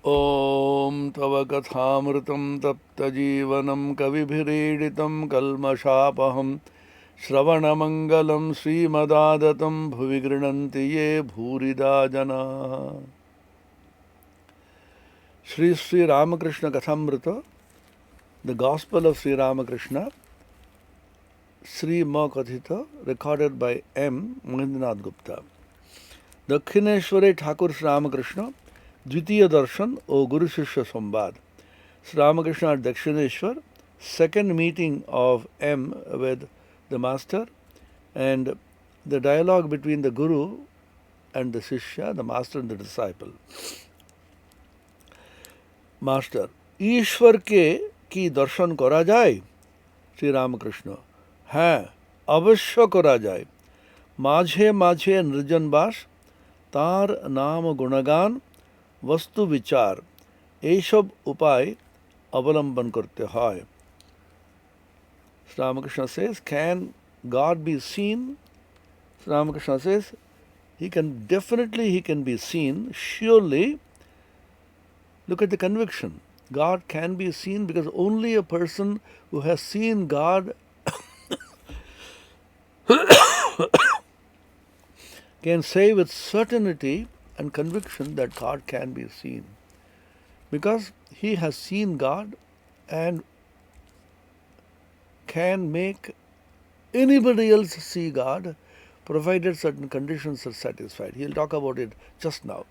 ॐ तव कथामृतं तप्तजीवनं कविभिरीडितं कल्मषापहं श्रवणमङ्गलं श्रीमदादतं भुवि गृह्णन्ति ये भूरिदा जनाः। Sri Ramakrishna Kathamrita, the Gospel of Sri Ramakrishna, Sri Makathita, recorded by M. Mahendranath Gupta. Dakshineshwari Thakur Sri Ramakrishna, Dvitiya Darshan O Guru Shishya Samvad. Sri Ramakrishna at Dakshineshwar, second meeting of M with the Master, and the dialogue between the Guru and the Shishya, the Master and the disciple. Master, ईश्वर के की दर्शन करा जाए? श्री रामकृष्ण, हाँ अवश्य करा जाए। माझे माझे निर्जन बास, तार नाम गुणगान, वस्तु विचार, ये सब उपाय अवलंबन करते हैं। Sri Ramakrishna says, can God be seen? Sri Ramakrishna says, he can be seen, surely. Look at the conviction. God can be seen because only a person who has seen God can say with certainty and conviction that God can be seen. Because he has seen God and can make anybody else see God, provided certain conditions are satisfied. He'll talk about it just now.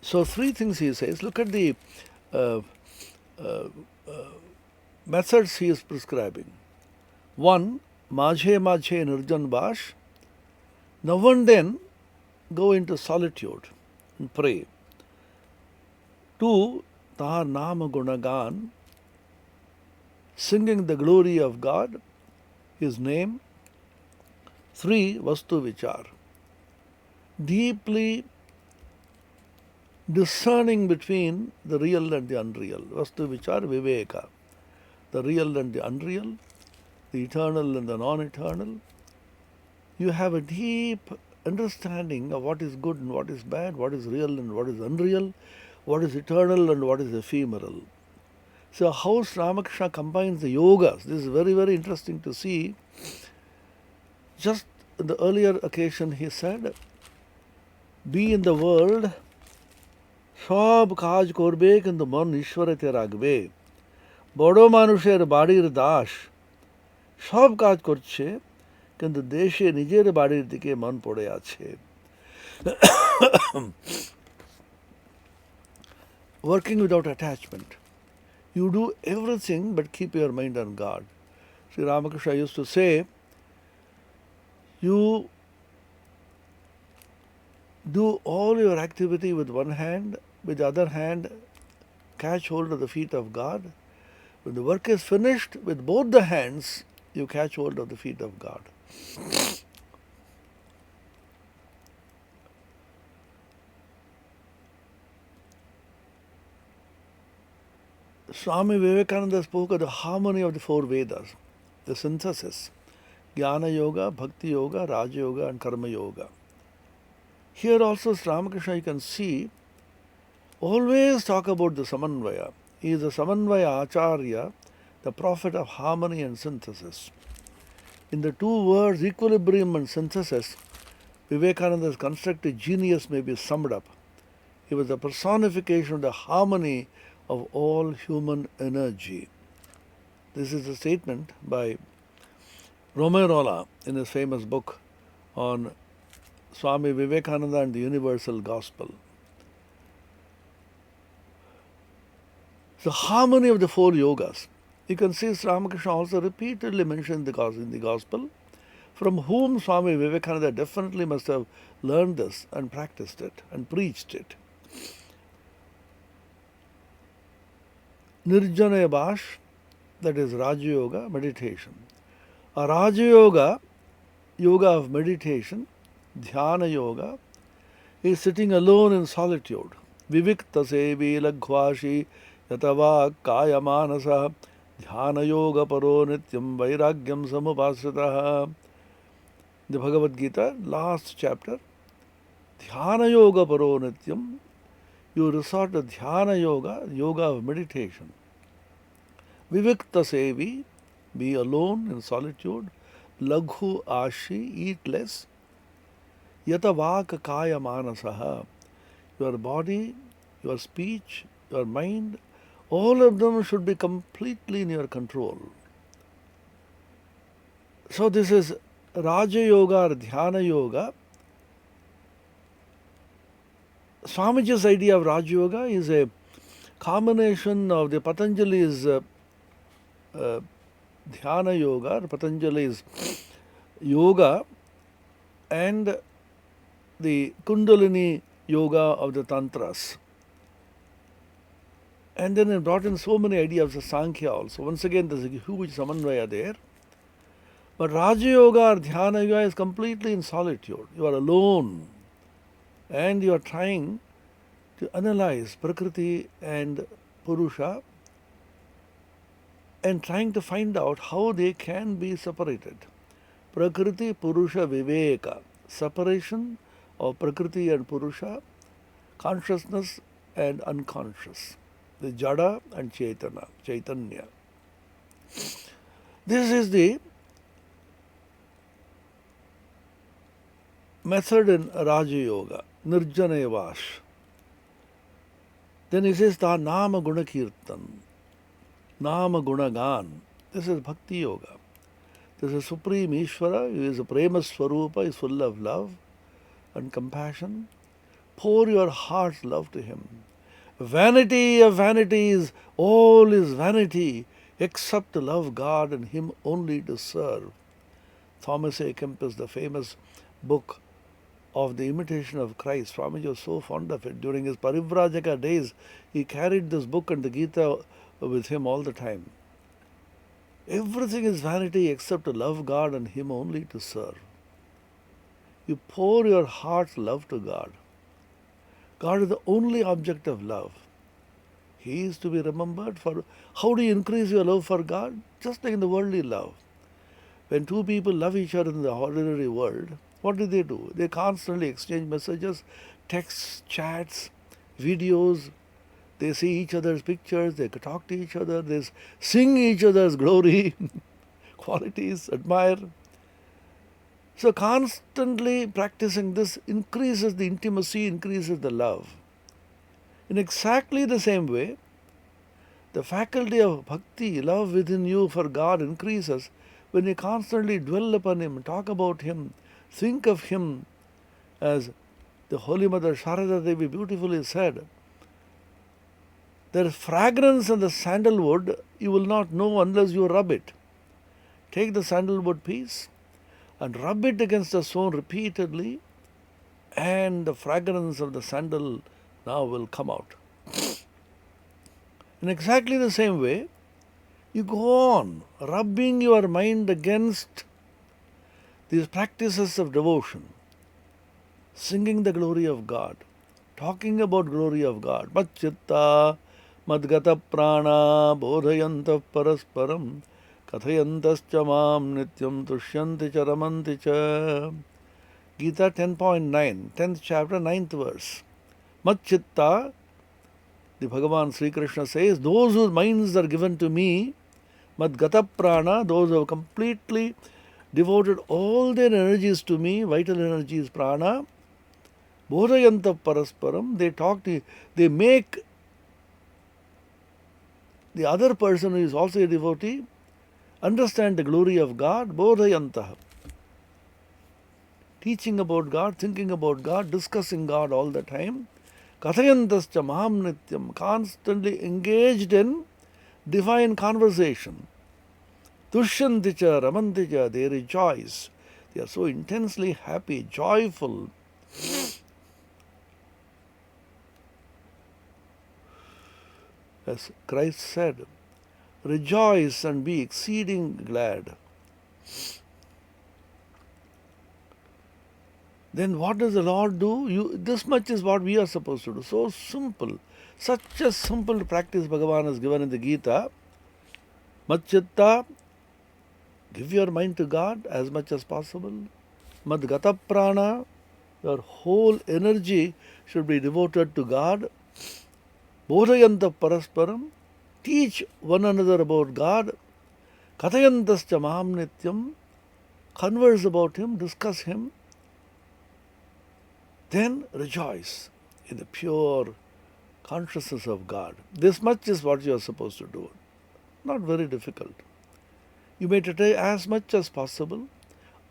So three things he says. Look at the methods he is prescribing. One, majhe majhe nirjan bash. Now and then go into solitude and pray. Two, tahar naam gunagan, singing the glory of God, His name. Three, vastu vichar, deeply discerning between the real and the unreal. Vastu vichar viveka, the real and the unreal, the eternal and the non-eternal. You have a deep understanding of what is good and what is bad, what is real and what is unreal, what is eternal and what is ephemeral. So how Sri Ramakrishna combines the yogas, this is very, very interesting to see. Just in the earlier occasion he said, be in the world, সব কাজ করবে কিন্তু মন ঈশ্বরেতে রাখবে। বড় মানুষের বাড়ির দাস, সব কাজ করছে কিন্তু দেশে নিজের বাড়ির দিকে মন পড়ে আছে। Working without attachment. You do everything but keep your mind on God. Sri Ramakrishna used to say, you do all your activity with one hand, with the other hand catch hold of the feet of God. When the work is finished, with both the hands you catch hold of the feet of God. Swami Vivekananda spoke of the harmony of the four Vedas, the synthesis, Jnana Yoga, Bhakti Yoga, Raja Yoga and Karma Yoga. Here also Sri Ramakrishna, you can see, always talk about the Samanvaya. He is the Samanvaya Acharya, the prophet of harmony and synthesis. In the two words, equilibrium and synthesis, Vivekananda's constructive genius may be summed up. He was the personification of the harmony of all human energy. This is a statement by Romerola in his famous book on Swami Vivekananda and the Universal Gospel. The harmony of the four yogas. You can see Sri Ramakrishna also repeatedly mentioned in the Gospel, from whom Swami Vivekananda definitely must have learned this and practiced it and preached it. Nirjana Bash, that is Raja Yoga, meditation. A Raja Yoga, yoga of meditation, Dhyana Yoga, is sitting alone in solitude. Vivikta sevi laghvashi yatava kaya manasa dhyana yoga paro nityam vairagyam samupasritaha. The Bhagavad Gita, last chapter, Dhyana yoga paro nityam you resort to Dhyana Yoga, yoga of meditation. Vivikta Sevi, be alone in solitude. Laghu Ashi, eat less. Yata Vaka Kaya Manasaha, your body, your speech, your mind, all of them should be completely in your control. So this is Raja Yoga or Dhyana Yoga. Swamiji's idea of Raja Yoga is a combination of the Patanjali's Dhyana Yoga, or Patanjali's Yoga, and the Kundalini Yoga of the Tantras. And then it brought in so many ideas of Sankhya also. Once again, there's a huge samanvaya there. But Raja Yoga or Dhyana Yoga is completely in solitude. You are alone. And you are trying to analyze Prakriti and Purusha and trying to find out how they can be separated. Prakriti, Purusha, Viveka. Separation of Prakriti and Purusha, consciousness and unconscious. The Jada and Chaitanya. This is the method in Raja Yoga, Nirjana Vash. Then he says, Ta Nama Guna Kirtan, Nama Guna Gan. This is Bhakti Yoga. This is Supreme Ishvara, he is a Prema Swarupa, is full of love and compassion. Pour your heart's love to him. Vanity of vanities, all is vanity, except to love God and him only to serve. Thomas A. Kempis, the famous book of the Imitation of Christ. Swamiji was so fond of it. During his Parivrajaka days, he carried this book and the Gita with him all the time. Everything is vanity except to love God and him only to serve. You pour your heart's love to God. God is the only object of love. He is to be remembered for. How do you increase your love for God? Just like in the worldly love. When two people love each other in the ordinary world, what do? They constantly exchange messages, texts, chats, videos. They see each other's pictures, they talk to each other, they sing each other's glory, qualities, admire. So constantly practicing this increases the intimacy, increases the love. In exactly the same way, the faculty of bhakti, love within you for God, increases when you constantly dwell upon him, talk about him, think of him, as the Holy Mother Sharada Devi beautifully said. There is fragrance in the sandalwood, you will not know unless you rub it. Take the sandalwood piece and rub it against the stone repeatedly, and the fragrance of the sandal now will come out. In exactly the same way, you go on rubbing your mind against these practices of devotion, singing the glory of God, talking about glory of God. Madchitta, madgata prana, bodhayanta parasparam, kathayantascha mam nityam tushyanti cha ramanti cha. Gita 10.9, 10th chapter, 9th verse. Madchitta, the Bhagavan Sri Krishna says, those whose minds are given to me, madgata prana, those who have completely devoted all their energies to me, vital energies, prana, bodhayanta parasparam, they make the other person who is also a devotee understand the glory of God, bodhayanta. Teaching about God, thinking about God, discussing God all the time. Kathayantascha maham nityam, constantly engaged in divine conversation. Tushyanticha, ramanticha, they rejoice. They are so intensely happy, joyful. As Christ said, rejoice and be exceeding glad. Then what does the Lord do? This much is what we are supposed to do. So simple. Such a simple practice Bhagavan has given in the Gita. Madchitta, give your mind to God as much as possible. Madgata prana, your whole energy should be devoted to God. bodhayanta parasparam, teach one another about God, kathayantascha maham nityam, converse about Him, discuss Him, then rejoice in the pure consciousness of God. This much is what you are supposed to do. Not very difficult. You may try as much as possible.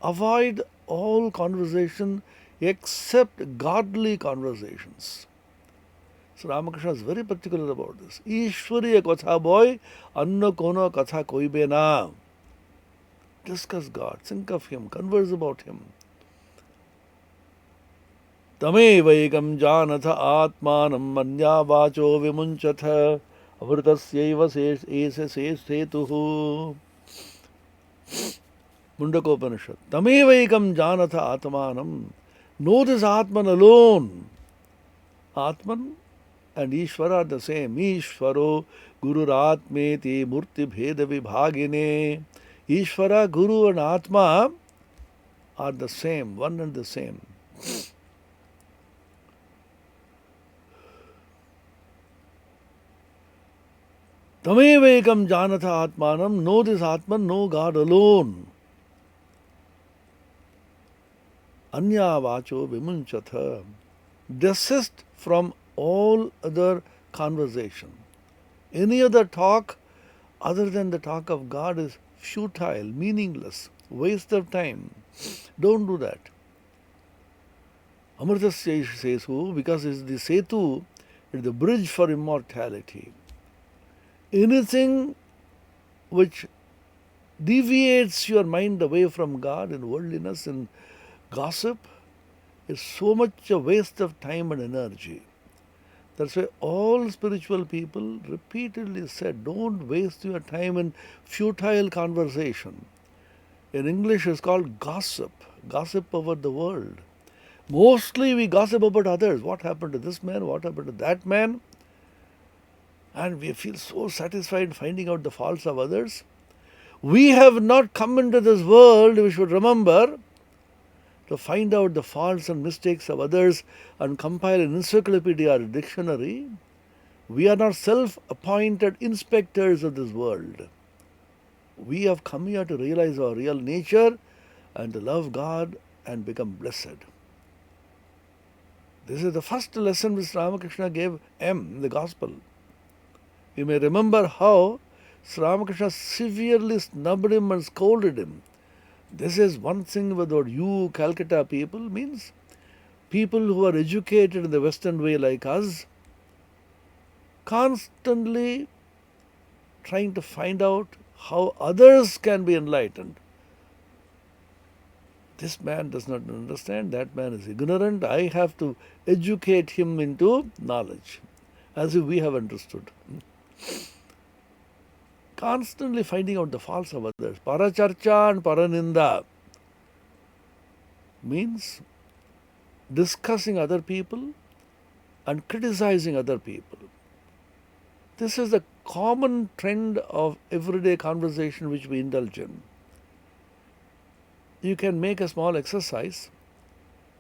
Avoid all conversation except godly conversations. So Ramakrishna is very particular about this. Ishwariya katha boy, anna kono katha koibe na. Discuss God, think of Him, converse about Him. Tamevaikam janatha atmanam manya vacho vimunchatha avritasya esa setuhu. Mundakopanishad. Tamevaikam janatha atmanam. Know this Atman alone. Atman and Ishvara are the same. Ishvaro Guru Atmeti Murti Bheda Vibhagine. Ishvara, Guru and Atma are the same, one and the same. Tamevaikam janatha atmanam. Know this Atman, know God alone. Anya vacho vimunchatha. Desist from all other conversation. Any other talk other than the talk of God is futile, meaningless, waste of time. Don't do that. Amritasya setu, because it's the setu, it's the bridge for immortality. Anything which deviates your mind away from God in worldliness and gossip is so much a waste of time and energy. That's why all spiritual people repeatedly said, don't waste your time in futile conversation. In English it's called gossip, gossip about the world. Mostly we gossip about others. What happened to this man? What happened to that man? And we feel so satisfied finding out the faults of others. We have not come into this world, we should remember, to find out the faults and mistakes of others and compile an encyclopedia or a dictionary. We are not self-appointed inspectors of this world. We have come here to realize our real nature and to love God and become blessed. This is the first lesson which Ramakrishna gave in the Gospel. You may remember how Sri Ramakrishna severely snubbed him and scolded him. This is one thing without you Calcutta people, means people who are educated in the Western way like us, constantly trying to find out how others can be enlightened. This man does not understand, that man is ignorant, I have to educate him into knowledge, as if we have understood. Constantly finding out the faults of others. Paracharcha and paraninda means discussing other people and criticizing other people. This is the common trend of everyday conversation which we indulge in. You can make a small exercise,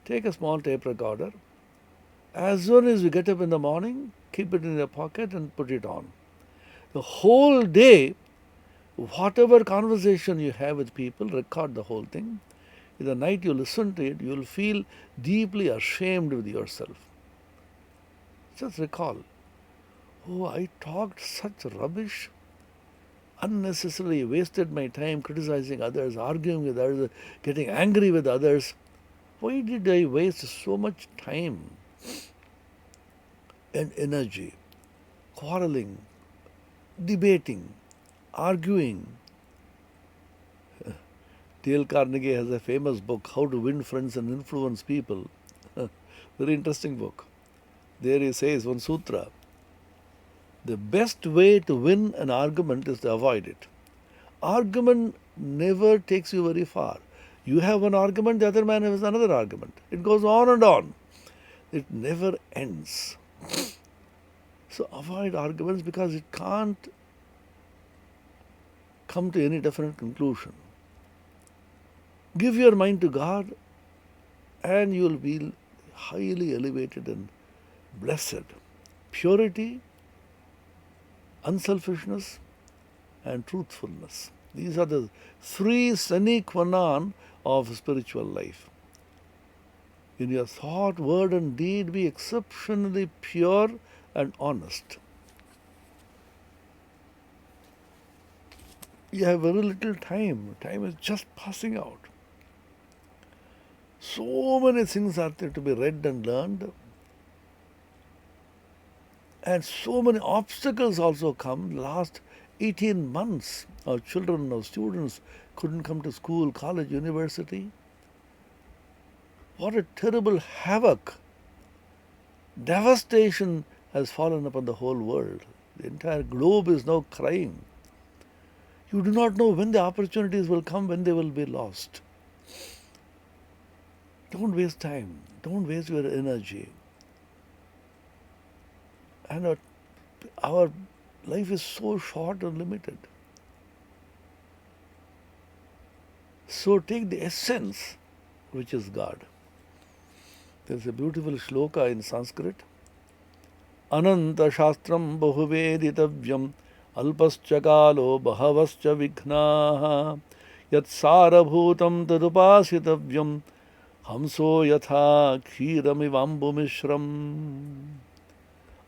take a small tape recorder. As soon as you get up in the morning, keep it in your pocket and put it on. The whole day, whatever conversation you have with people, record the whole thing. In the night you listen to it, you will feel deeply ashamed with yourself. Just recall, oh, I talked such rubbish, unnecessarily wasted my time criticizing others, arguing with others, getting angry with others. Why did I waste so much time and energy, quarreling, debating, arguing? Dale Carnegie has a famous book, How to Win Friends and Influence People. Very interesting book. There he says, one sutra, the best way to win an argument is to avoid it. Argument never takes you very far. You have one argument, the other man has another argument. It goes on and on. It never ends. So avoid arguments because it can't come to any definite conclusion. Give your mind to God and you will be highly elevated and blessed. Purity unselfishness, and truthfulness. These are the three sine qua non of spiritual life. In your thought, word, and deed, be exceptionally pure and honest. You have very little time. Time is just passing out. So many things are there to be read and learned. And so many obstacles also come. Last 18 months, our children, our students couldn't come to school, college, university. What a terrible havoc, devastation has fallen upon the whole world. The entire globe is now crying. You do not know when the opportunities will come, when they will be lost. Don't waste time. Don't waste your energy. And our life is so short and limited. So take the essence, which is God. There's a beautiful shloka in Sanskrit. Ananta shastram bahuveditabhyam alpascha kalo bahavascha vighnaha yat sarabhutam tadupasitavyam hamso yatha kheeramivambu mishram.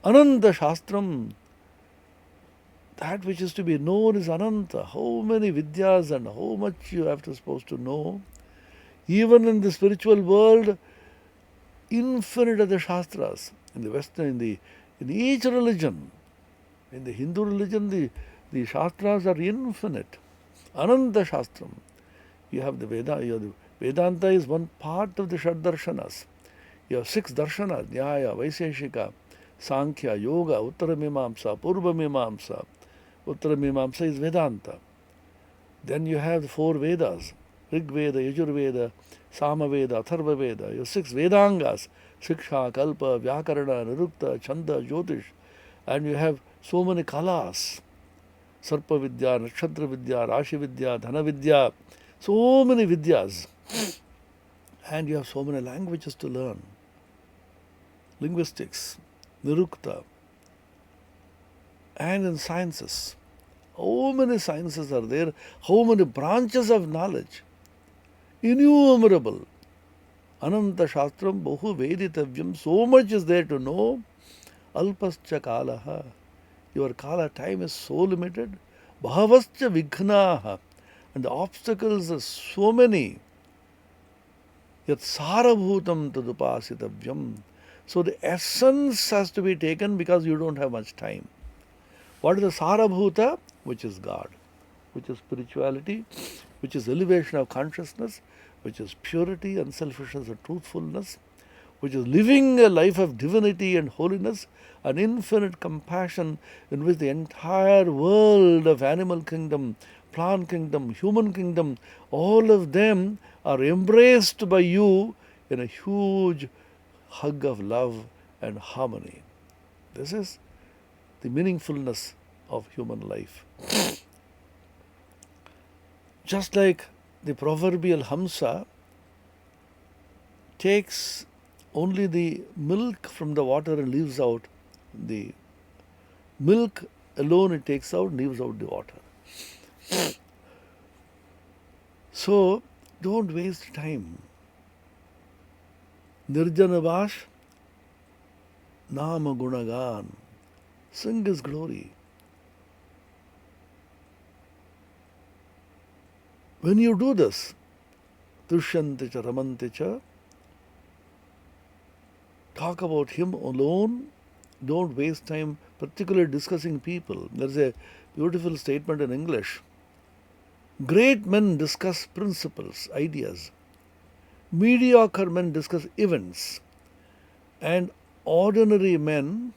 Ananta shastram, that which is to be known is ananta. How many vidyas and how much you have to supposed to know. Even in the spiritual world, infinite are the shastras. In the Western, in each religion, in the Hindu religion, the shastras are infinite. Ananta shastram. You have the Veda. Vedanta is one part of the Shad Darshanas. You have 6 darshanas: Nyaya, Vaiseshika, Sankhya, Yoga, Uttaramimamsa, Purvamimamsa. Uttaramimamsa is Vedanta. Then you have the 4 Vedas: Rig Veda, Yajur Veda, Sama Veda, Atharva Veda. You have 6 Vedangas: Siksha, Kalpa, Vyakarana, Nirukta, Chanda, Jyotish. And you have so many kalas: Sarpa Vidya, Nakshatra Vidya, Rashi Vidya, Dhana Vidya. So many Vidyas. And you have so many languages to learn. Linguistics, Nirukta. And in sciences. How many sciences are there? How many branches of knowledge? Innumerable. Ananta Shastram Bahu Veditavyam. So much is there to know. Alpascha Kalaha. Your Kala time is so limited. Bhavascha Vighnaha. And the obstacles are so many. Yat Sarabhutam Tadupasitavyam. So the essence has to be taken because you don't have much time. What is the Sarabhuta? Which is God, which is spirituality, which is elevation of consciousness, which is purity, unselfishness and truthfulness, which is living a life of divinity and holiness, an infinite compassion in which the entire world of animal kingdom, plant kingdom, human kingdom, all of them are embraced by you in a huge hug of love and harmony. This is the meaningfulness of human life. Just like the proverbial Hamsa takes only the milk from the water and leaves out the milk alone, it takes out, leaves out the water. So don't waste time. Nirjanavash Nama Gunagan. Sing His glory. When you do this, Tushyanti cha Ramanti cha, talk about Him alone. Don't waste time particularly discussing people. There's a beautiful statement in English. Great men discuss principles, ideas. Mediocre men discuss events. And ordinary men,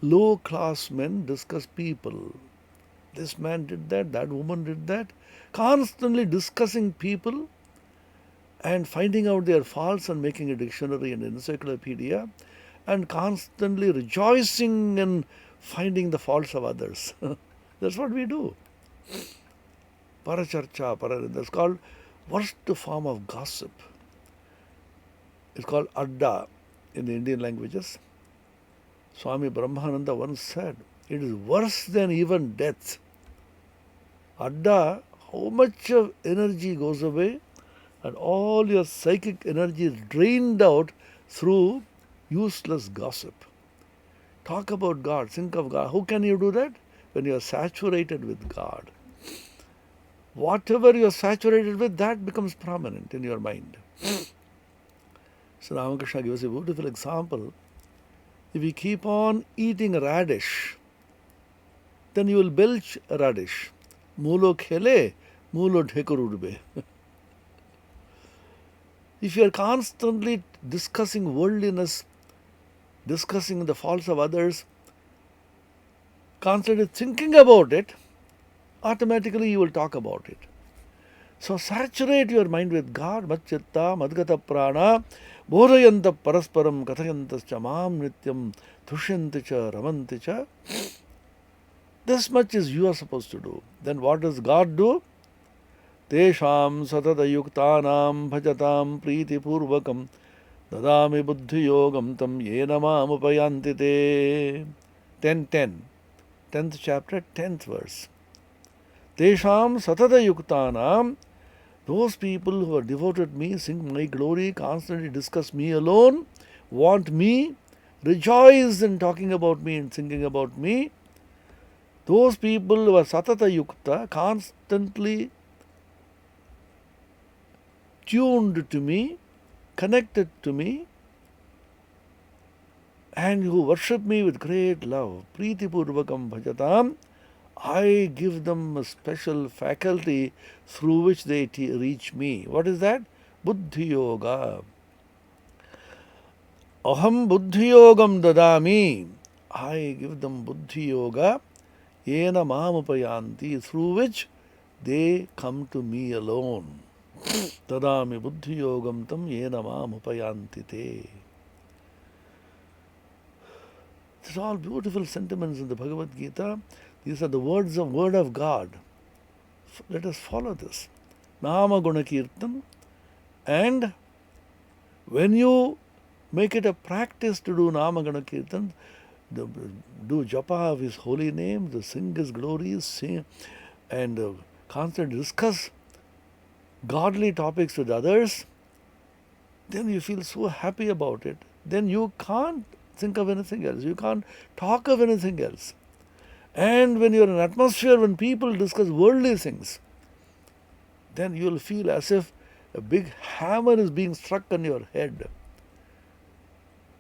low-class men discuss people. This man did that woman did that. Constantly discussing people and finding out their faults and making a dictionary and encyclopedia and constantly rejoicing in finding the faults of others. That's what we do. Paracharcha, that's called worst form of gossip. It's called adda in the Indian languages. Swami Brahmananda once said, It is worse than even death. Adda, how much of energy goes away and all your psychic energy is drained out through useless gossip. Talk about God, think of God. How can you do that? When you are saturated with God. Whatever you are saturated with, that becomes prominent in your mind. So Ramakrishna gives a beautiful example. If you keep on eating radish, then you will belch radish. Mulo khele, mulo dhekurudbe. If you are constantly discussing worldliness, discussing the faults of others, constantly thinking about it, automatically you will talk about it. So saturate your mind with God. Macchitta madgata prana bodhayanta parasparam kathayantascha mam nityam tushyanti cha ramanti cha. This much is you are supposed to do. Then what does God do? Tesham satata yuktanam bhajatam priti purvakam dadami buddhi yogam tam yena mam upayanti te. 10:10. 10th chapter, 10th verse. Tesham satata yuktanam, those people who are devoted to me, sing my glory, constantly discuss me alone, want me, rejoice in talking about me and singing about me. Those people who are satata yukta, constantly tuned to me, connected to me, and who worship me with great love, priti purvakam bhajatam, I give them a special faculty through which they reach me. What is that? Buddhi yoga. Aham buddhi yogam dadami. I give them buddhi yoga, yena mam upayanti, through which they come to me alone. Dadami buddhi yogam tam yena mam upayanti te. These are all beautiful sentiments in the Bhagavad Gita. These are the word of God. Let us follow this. Nama Guna Kirtan. And when you make it a practice to do Nama Guna Kirtan, do japa of His holy name, to sing His glories, sing, and constantly discuss godly topics with others, then you feel so happy about it. Then you can't think of anything else. You can't talk of anything else. And when you are in an atmosphere, when people discuss worldly things, then you will feel as if a big hammer is being struck on your head.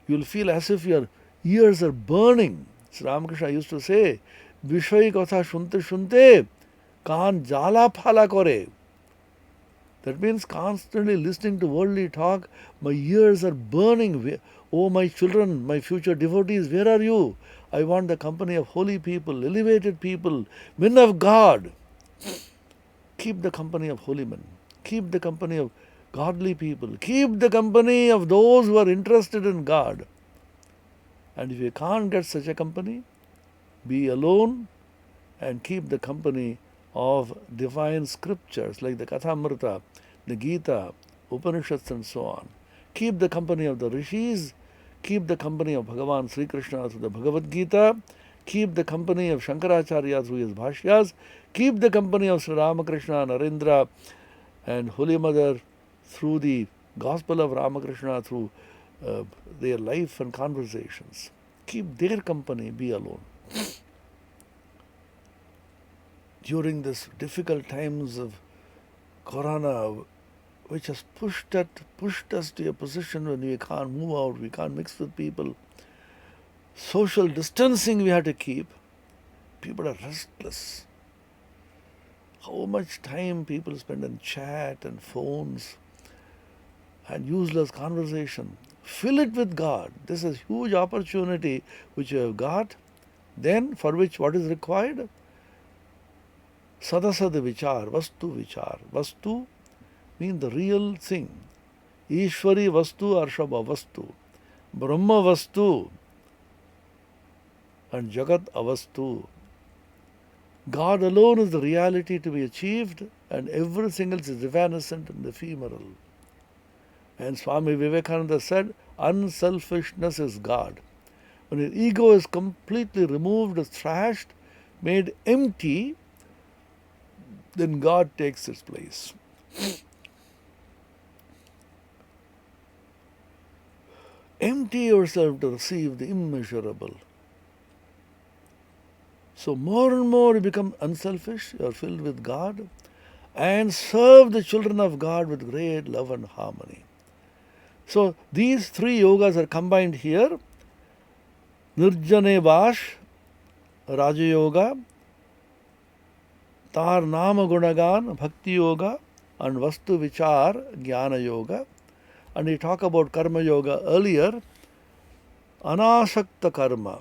You will feel as if your ears are burning. So Ramakrishna used to say, Vishay katha shunte shunte, kaan jala phala kore. That means constantly listening to worldly talk, my ears are burning. Oh, my children, my future devotees, where are you? I want the company of holy people, elevated people, men of God. Keep the company of holy men. Keep the company of godly people. Keep the company of those who are interested in God. And if you can't get such a company, be alone and keep the company of divine scriptures like the Kathamrita, the Gita, Upanishads and so on. Keep the company of the rishis. Keep the company of Bhagavan Sri Krishna through the Bhagavad Gita. Keep the company of Shankaracharya through his bhashyas. Keep the company of Sri Ramakrishna, Narendra and Holy Mother through the Gospel of Ramakrishna, through their life and conversations. Keep their company, be alone. During this difficult times of Corona, which has pushed us to a position when we can't move out, we can't mix with people. Social distancing we have to keep. People are restless. How much time people spend in chat and phones and useless conversation. Fill it with God. This is a huge opportunity which you have got. Then for which what is required? Sadasad vichar, vastu vichar. Vastu means the real thing. Ishwari vastu, Arshava vastu. Brahma vastu and Jagat avastu. God alone is the reality to be achieved, and everything else is evanescent and ephemeral. And Swami Vivekananda said, unselfishness is God. When your ego is completely removed, thrashed, made empty, then God takes its place. Empty yourself to receive the immeasurable. So more and more you become unselfish, you are filled with God, and serve the children of God with great love and harmony. So these three yogas are combined here. Nirjane Vash, Raja Yoga, Tar Nama Gunagan, Bhakti Yoga, and Vastu Vichar, Jnana Yoga. And we talk about Karma Yoga earlier. Anasakta Karma,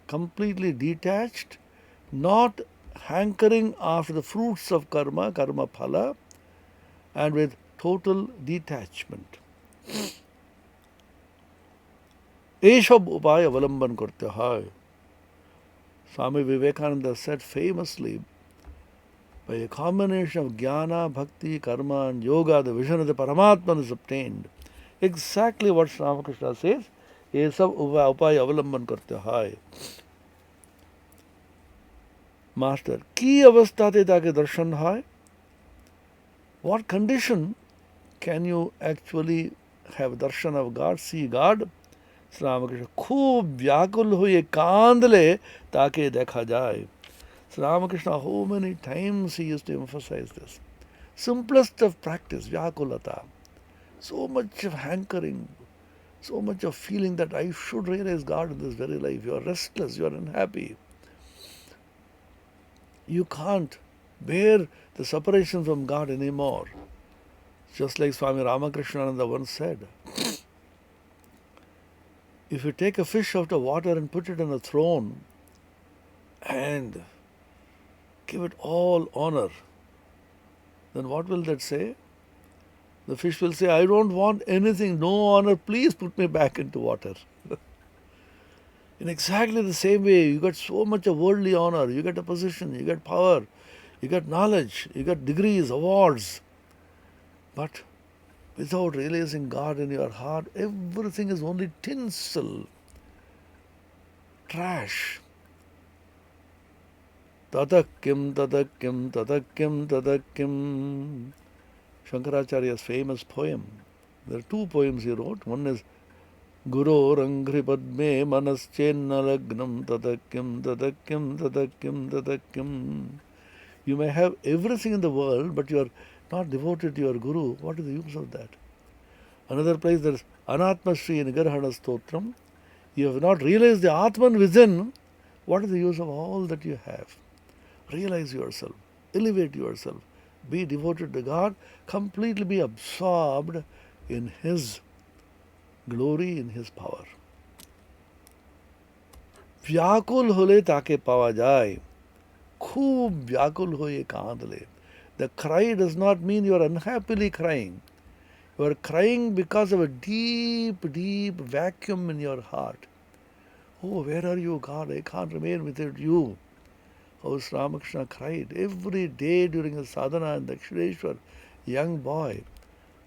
completely detached, not hankering after the fruits of karma, karma phala, and with total detachment. Eshab upaya avalamban korte hai. Swami Vivekananda said famously, by a combination of jnana, bhakti, karma and yoga, the vision of the Paramatman is obtained. Exactly what Ramakrishna says, Eshab upaya avalamban korte hai. Master, ki avastha te take darshan hai? What condition can you actually have darshan of God, see God? Sri Ramakrishna, खूब व्याकुल हुए कांदले ताके देखा जाए. Sri Ramakrishna, how many times he used to emphasize this. Simplest of practice, vyakulata. So much of hankering, so much of feeling that I should realize God in this very life. You are restless, you are unhappy. You can't bear the separation from God anymore. Just like Swami Ramakrishna once said, if you take a fish out of water and put it on a throne and give it all honor, then what will that say? The fish will say, I don't want anything, no honor, please put me back into water. In exactly the same way, you got so much of worldly honor, you get a position, you get power, you get knowledge, you get degrees, awards. But without realizing God in your heart, everything is only tinsel, trash. Tadakim, tadakim, tadakim, tadakim. Shankaracharya's famous poem. There are two poems he wrote. One is Guru Rangri Padme Manaschennalagnam tadakim, tadakim, tadakim, tadakim. You may have everything in the world, but you are not devoted to your Guru. What is the use of that? Another place there is Anatmasri Nigarhana Stotram. You have not realized the Atman within. What is the use of all that you have? Realize yourself, elevate yourself, be devoted to God, completely be absorbed in His glory, in His power. Vyakul hole take pawa jai. Khoob vyakul hoye kaandle. The cry does not mean you are unhappily crying. You are crying because of a deep, deep vacuum in your heart. Oh, where are you, God? I can't remain without you. How Sri Ramakrishna cried every day during the sadhana in Dakshineshwar, young boy,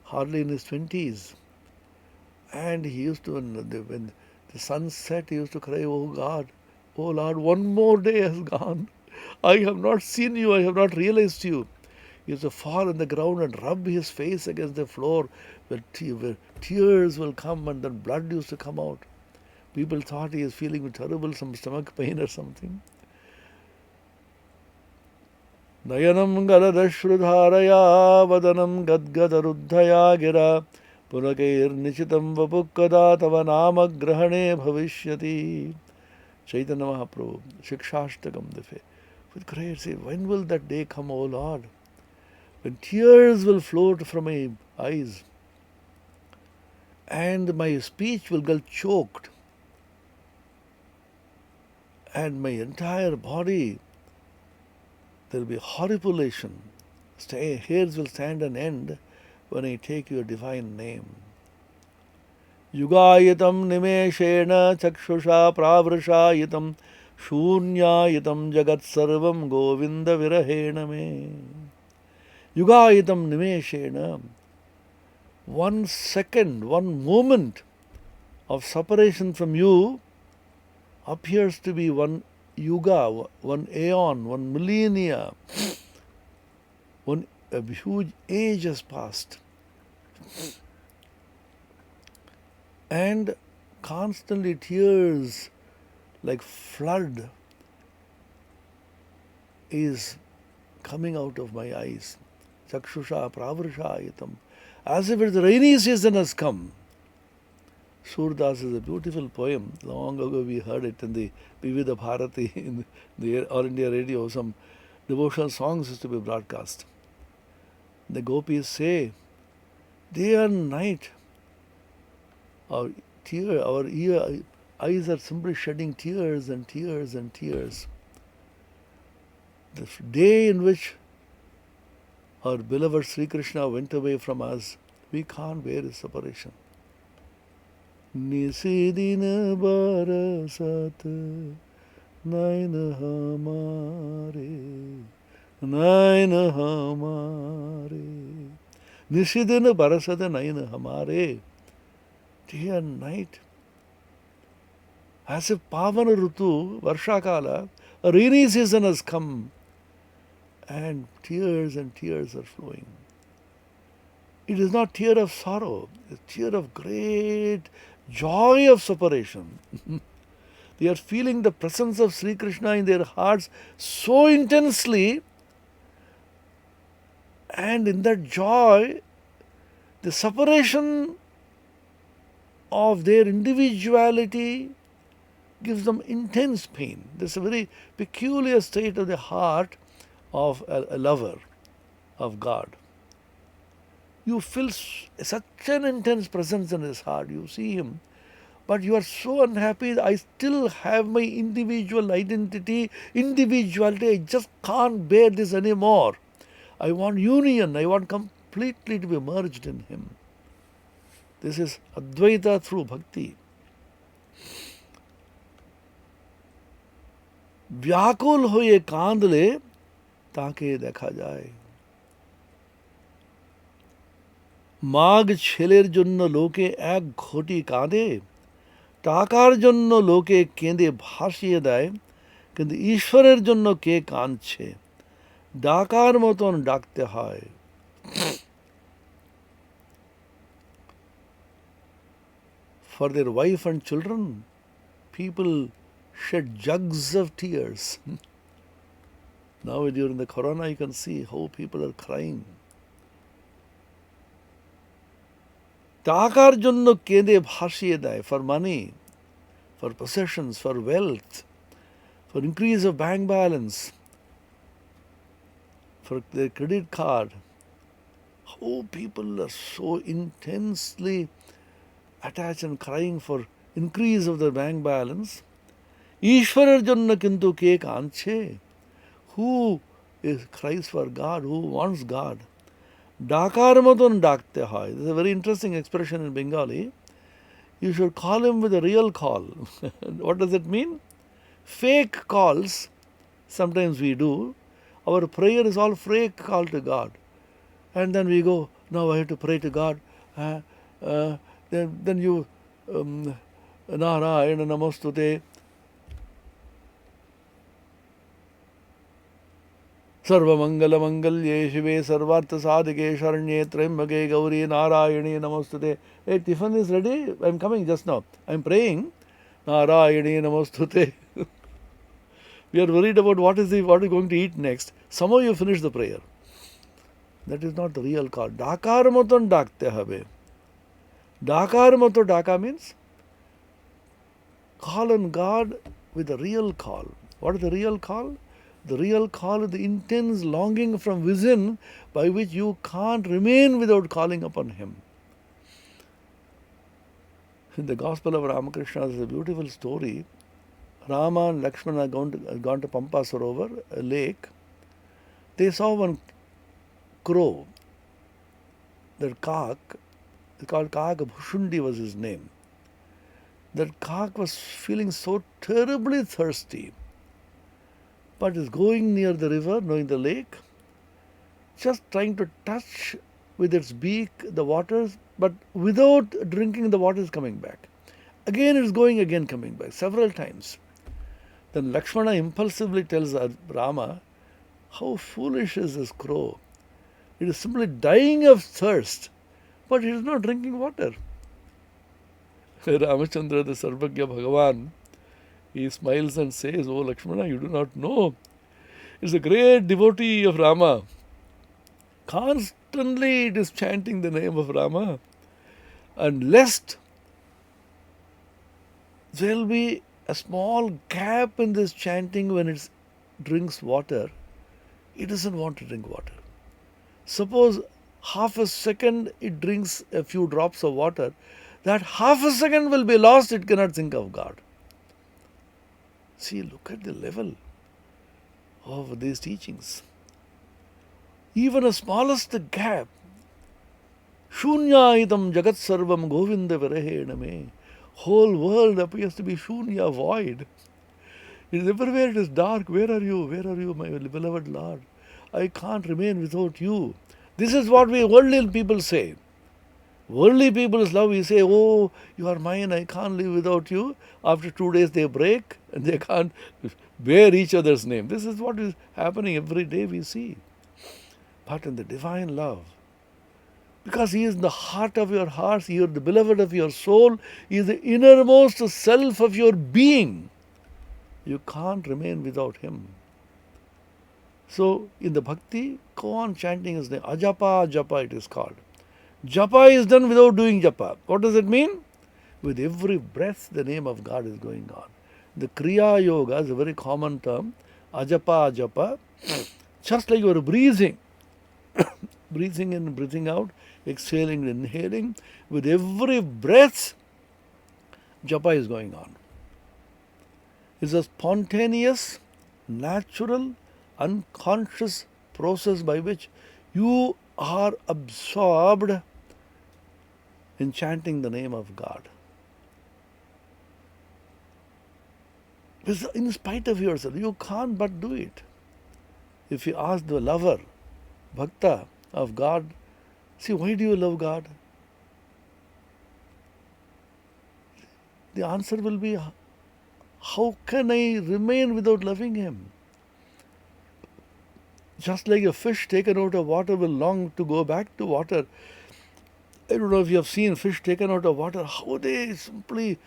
hardly in his 20s. And he used to, when the sun set, he used to cry, oh God, oh Lord, one more day has gone. I have not seen you, I have not realized you. He used to fall on the ground and rub his face against the floor where tears will come and then blood used to come out. People thought he is feeling terrible, some stomach pain or something. Nayanam galadashrudharaya vadanam gadgadaruddhaya gira punakair nichitam vapukkada tava nama grahane bhavishyati. Chaitanya Mahaprabhu, Shikshashtakam, with great say, when will that day come, O Lord? When tears will float from my eyes and my speech will get choked and my entire body, there will be horripilation. Hairs will stand an end when I take your divine name. Yugayitam nimeshena chakshusha pravrashayitam shunyayitam jagat sarvam govinda virahena me. Yugayitam nimeshena. 1 second, 1 moment of separation from you appears to be one yuga, one aeon, one millennia, a huge age has passed. And constantly tears like flood is coming out of my eyes. Chakshusha pravrishayitam. As if the rainy season has come. Surdas is a beautiful poem. Long ago we heard it in the Vividha Bharati, in the All India Radio. Some devotional songs used to be broadcast. The gopis say, day and night, our eyes are simply shedding tears and tears and tears. The day in which our beloved Sri Krishna went away from us, we can't bear his separation. Nisidina barasat naina hamare Nisidina barasat naina hamare. Day and night, as if Pavana Rutu, Varshakala, a rainy season has come and tears are flowing. It is not tear of sorrow, it's tear of great joy of separation. They are feeling the presence of Sri Krishna in their hearts so intensely, and in that joy, the separation of their individuality gives them intense pain. This is a very peculiar state of the heart of a lover of God. You feel such an intense presence in his heart. You see him, but you are so unhappy. I still have my individual identity, individuality. I just can't bear this anymore. I want union. I want completely to be merged in him. This is Advaita through Bhakti. व्याकुल होए कांद ले ताके देखा जाए মাঘ ছেলের জন্য লোকে এক ঘটি কাঁদে টাকার জন্য লোকে কেঁদে ভাসিয়ে দেয় কিন্তু ঈশ্বরের জন্য কে কাঁদছে ডাকার মতন ডাকতে হয় For their wife and children, people shed jugs of tears. Now during the corona you can see how people are crying. টাকার জন্য কেঁদে ভাসিয়ে দেয়, for money, for possessions, for wealth, for increase of bank balance, for their credit card. How people are so intensely attached and crying for increase of their bank balance. ঈশ্বরের জন্য কিন্তু কে কাঁদছে? Who cries for God? Who wants God? ডাকার মতন ডাকতে হয়. This is a very interesting expression in Bengali. You should call him with a real call. What does it mean? Fake calls, sometimes we do. Our prayer is all fake call to God. And then we go, now I have to pray to God. Then you, Narayana Namostute. सर्वमंगलमंगल्ये शिवे सर्वार्थ साधिके शरण्ये त्र्यंबके गौरी नारायणी नमोस्तुते. Hey, Tiffin is ready? I'm coming just now. I'm praying. Narayani Namostute. We are worried about what is going to eat next. Somehow you finish the prayer. That is not the real call. Dakar moton dakte habe. Dakar moto daka means call on God with a real call. What is the real call? The real call is the intense longing from within by which you can't remain without calling upon him. In the Gospel of Ramakrishna, there is a beautiful story. Rama and Lakshmana had gone to Pampa Sarovar, a lake. They saw one crow, that cock, it's called Kak, Bhushundi was his name. That cock was feeling so terribly thirsty, but is going near the river, knowing the lake, just trying to touch with its beak the waters, but without drinking, the water is coming back. Again it is going, again coming back, several times. Then Lakshmana impulsively tells Rama, how foolish is this crow? It is simply dying of thirst, but it is not drinking water. Ramachandra, the Sarvagya Bhagavan, he smiles and says, oh Lakshmana, you do not know. It's a great devotee of Rama. Constantly it is chanting the name of Rama. And lest there will be a small gap in this chanting when it drinks water, it doesn't want to drink water. Suppose half a second it drinks a few drops of water, that half a second will be lost, it cannot think of God. See, look at the level of these teachings. Even a smallest gap. Shunyaitam jagat sarvam govinda virahena me. Whole world appears to be shunya, void. It is everywhere, it is dark. Where are you? Where are you, my beloved Lord? I can't remain without you. This is what we worldly people say. Worldly people's love, we say, oh, you are mine, I can't live without you. After 2 days they break and they can't bear each other's name. This is what is happening every day we see. But in the divine love, because He is in the heart of your hearts, He is the beloved of your soul, He is the innermost self of your being. You can't remain without Him. So, in the bhakti, go on chanting His name. Ajapa, japa it is called. Japa is done without doing japa. What does it mean? With every breath, the name of God is going on. The Kriya Yoga is a very common term. Ajapa, japa. Just like you are breathing. Breathing in, breathing out, exhaling, inhaling. With every breath, japa is going on. It's a spontaneous, natural, unconscious process by which you are absorbed in chanting the name of God. In spite of yourself, you can't but do it. If you ask the lover, bhakta of God, see, why do you love God? The answer will be, how can I remain without loving Him? Just like a fish taken out of water will long to go back to water. I don't know if you have seen fish taken out of water, how they simply,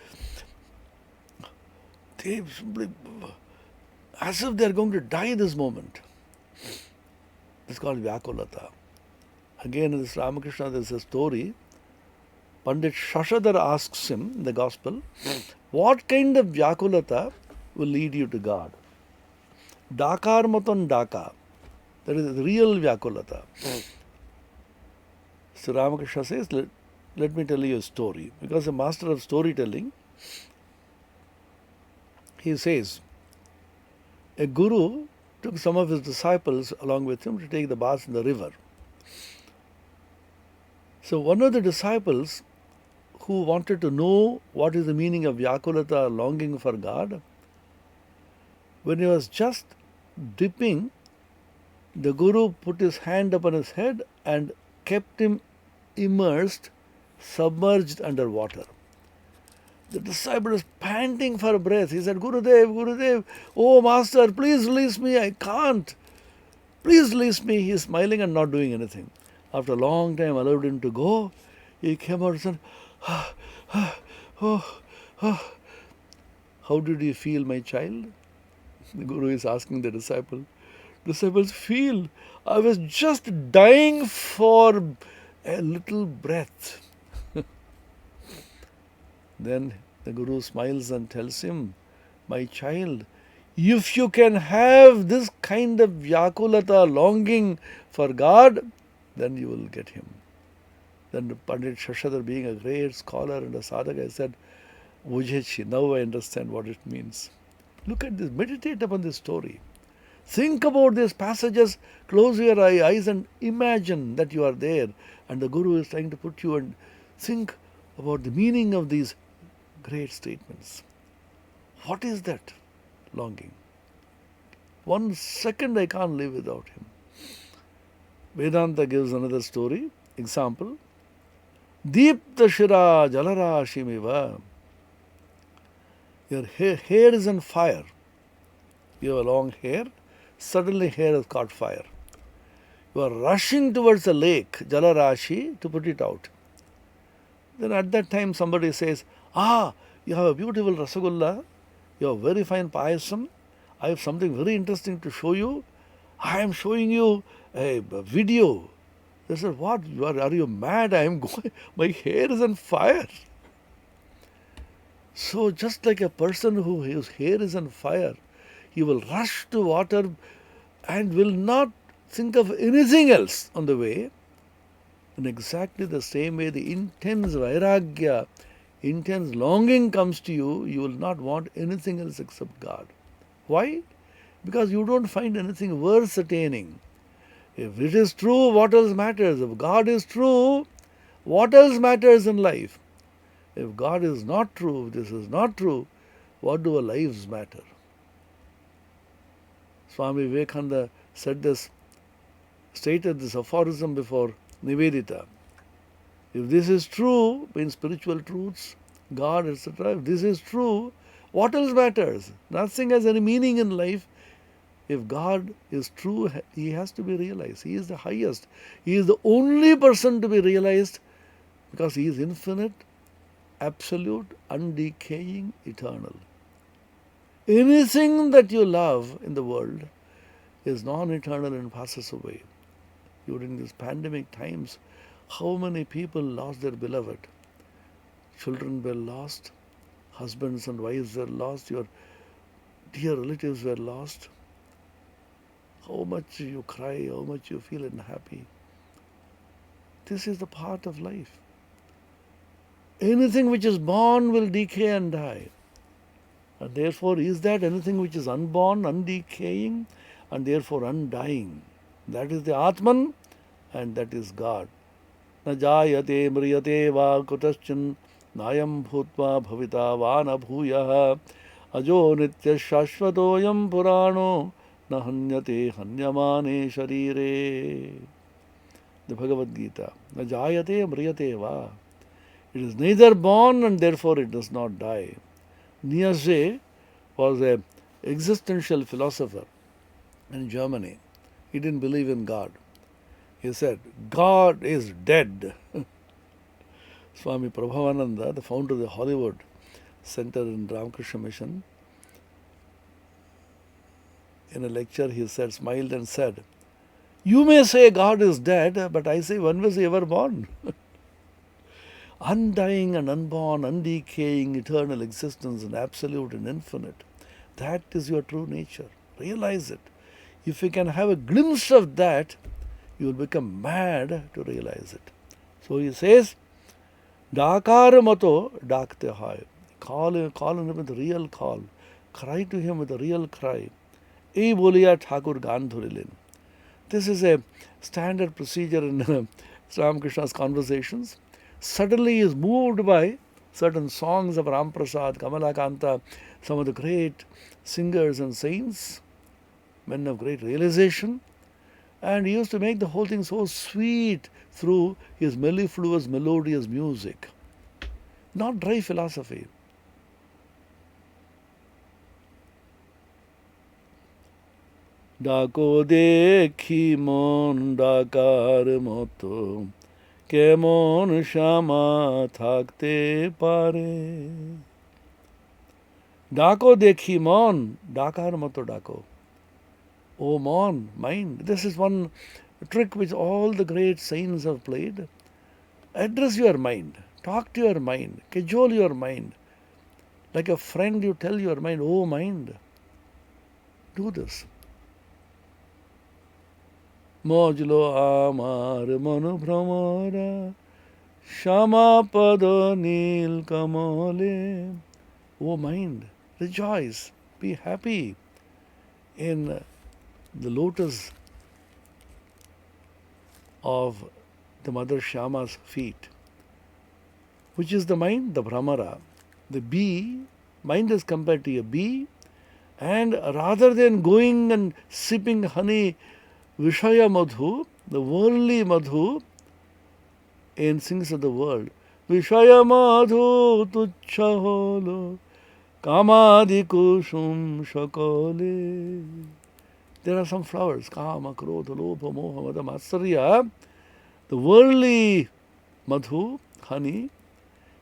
as if they are going to die this moment. It's called Vyakulata. Again, in this Ramakrishna, there is a story. Pandit Shashadhar asks him in the Gospel, what kind of Vyakulata will lead you to God? Dakar matan daka. That is the real Vyakulata. So Ramakrishna says, let me tell you a story. Because a master of storytelling, he says, a guru took some of his disciples along with him to take the bath in the river. So one of the disciples who wanted to know what is the meaning of Vyakulata, longing for God, when he was just dipping, the Guru put his hand upon his head and kept him immersed, submerged under water. The disciple is panting for breath. He said, Gurudev, Gurudev, oh Master, please release me, I can't. Please release me. He is smiling and not doing anything. After a long time, allowed him to go. He came out and said, how did you feel, my child? The Guru is asking the disciple. Disciples feel, I was just dying for a little breath. Then the Guru smiles and tells him, my child, if you can have this kind of Vyakulata, longing for God, then you will get Him. Then Pandit Shashadhar, being a great scholar and a sadhaka, said, Vujhechi, now I understand what it means. Look at this, meditate upon this story. Think about these passages, close your eyes and imagine that you are there and the Guru is trying to put you and think about the meaning of these great statements. What is that longing? 1 second I can't live without Him. Vedanta gives another story, example. Deepta Shira Jalara Shimiva. Your hair is on fire. You have a long hair, suddenly hair has caught fire. You are rushing towards a lake, Jalarashi, to put it out. Then at that time somebody says, you have a beautiful Rasagulla, you have very fine payasam, I have something very interesting to show you. I am showing you a video. They said, what? Are you mad? I am going, my hair is on fire. So just like a person whose hair is on fire, he will rush to water and will not think of anything else on the way. In exactly the same way, the intense vairagya, intense longing comes to you, you will not want anything else except God. Why? Because you don't find anything worth attaining. If it is true, what else matters? If God is true, what else matters in life? If God is not true, if this is not true, what do our lives matter? Swami Vivekananda said this, stated this aphorism before Nivedita. If this is true, means spiritual truths, God, etc., if this is true, what else matters? Nothing has any meaning in life. If God is true, He has to be realized. He is the highest. He is the only person to be realized because He is infinite, absolute, undecaying, eternal. Anything that you love in the world is non-eternal and passes away. During these pandemic times, how many people lost their beloved? Children were lost, husbands and wives were lost, your dear relatives were lost. How much you cry, how much you feel unhappy. This is the part of life. Anything which is born will decay and die. And therefore, is that anything which is unborn, undecaying, and therefore undying? That is the Atman, and that is God. Na jayate mriyate va kutaschan nayam bhutva bhavita va na bhuyaha ajo nitya shashvatoyam purano na hanyate hanyamane sharire. The Bhagavad Gita. Na jayate mriyate va. It is neither born and therefore it does not die. Nietzsche was an existential philosopher in Germany. He didn't believe in God. He said, God is dead. Swami Prabhavananda, the founder of the Hollywood Center in Ramakrishna Mission, in a lecture he said, smiled and said, you may say God is dead, but I say, when was He ever born? Undying and unborn, undecaying, eternal existence and absolute and infinite. That is your true nature. Realize it. If you can have a glimpse of that, you will become mad to realize it. So he says, Dakar mato dakte hai. Call on Him with a real call. Cry to Him with a real cry. Ei boliya Thakur gan dhurilin. This is a standard procedure in Ramakrishna's conversations. Suddenly he is moved by certain songs of Ramprasad, Kamalakanta, some of the great singers and saints, men of great realization. And he used to make the whole thing so sweet through his mellifluous, melodious music. Not dry philosophy. Dako dekhi mon dakar moto kemon shama thakte pare. Dako dekhi mon dakar moto dako. O mon, mind. This is one trick which all the great saints have played. Address your mind. Talk to your mind. Cajole your mind. Like a friend, you tell your mind, oh mind, do this. Mojlo amar manu bhramara shama pada nil kamale. O mind, rejoice, be happy in the lotus of the Mother Shama's feet. Which is the mind? The Brahmara. The bee, mind is compared to a bee, and rather than going and sipping honey, Vishaya Madhu, the worldly Madhu, in things of the world, Vishaya Madhu tuchha holo, Kamadi kushum shakale. There are some flowers. Kama, Krodha, Lobha, Moha, Mada, Matsarya. The worldly madhu, honey,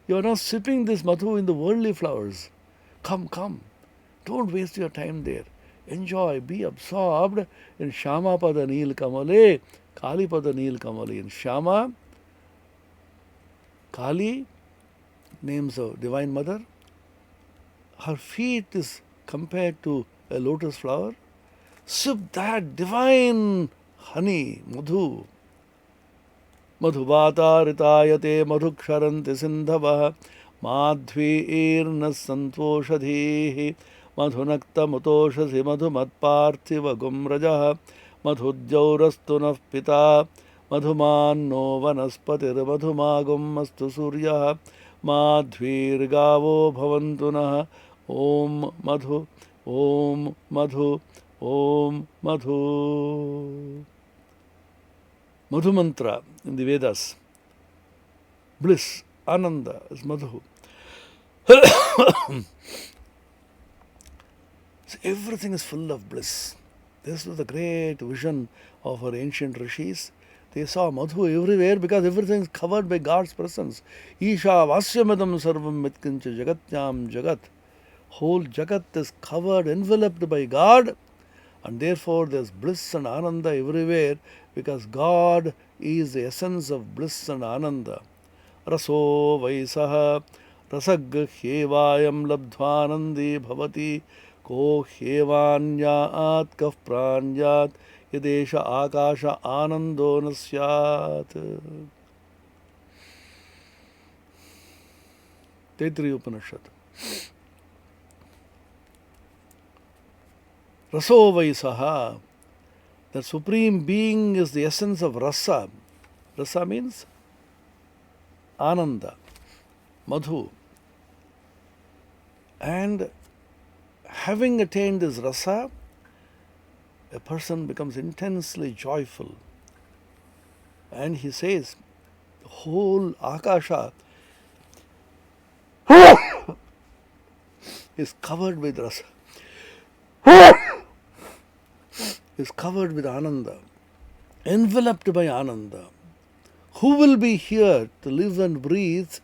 you are not sipping this madhu in the worldly flowers. Come, come. Don't waste your time there. Enjoy, be absorbed in Shama Pada Neel Kamale, Kali Pada Neel Kamale. In Shama, Kali, names of Divine Mother. Her feet is compared to a lotus flower. Sip that divine honey, madhu. Madhuvatarithayate madhuksharanti sindhavah madhveerna santoshadhehi madhunakta mutoshasi madhumatparthiva gumrajah madhujjaurastu naf pita madhumanno vanaspatir madhumagum astu suryah madhvirgavo bhavantu nah om madhu om madhu om madhu. Madhu mantra in the Vedas. Bliss, Ananda is Madhu. So everything is full of bliss. This was the great vision of our ancient rishis. They saw Madhu everywhere because everything is covered by God's presence. Isha Vasyamadam Sarvam Mitkincha Jagatyam Jagat. Whole Jagat is covered, enveloped by God, and therefore there is bliss and Ananda everywhere because God is the essence of bliss and Ananda. Raso Vaisaha Rasag Hevayam Labdhvanandi Bhavati Ko Hevanyat Kaf Pranyat Yadesha Akasha Anando Nasyat. Taittiriya Upanishad. Raso Vaisaha. The Supreme Being is the essence of rasa. Rasa means Ananda, Madhu. And having attained this rasa, a person becomes intensely joyful. And he says, the whole Akasha is covered with rasa. Is covered with Ananda, enveloped by Ananda. Who will be here to live and breathe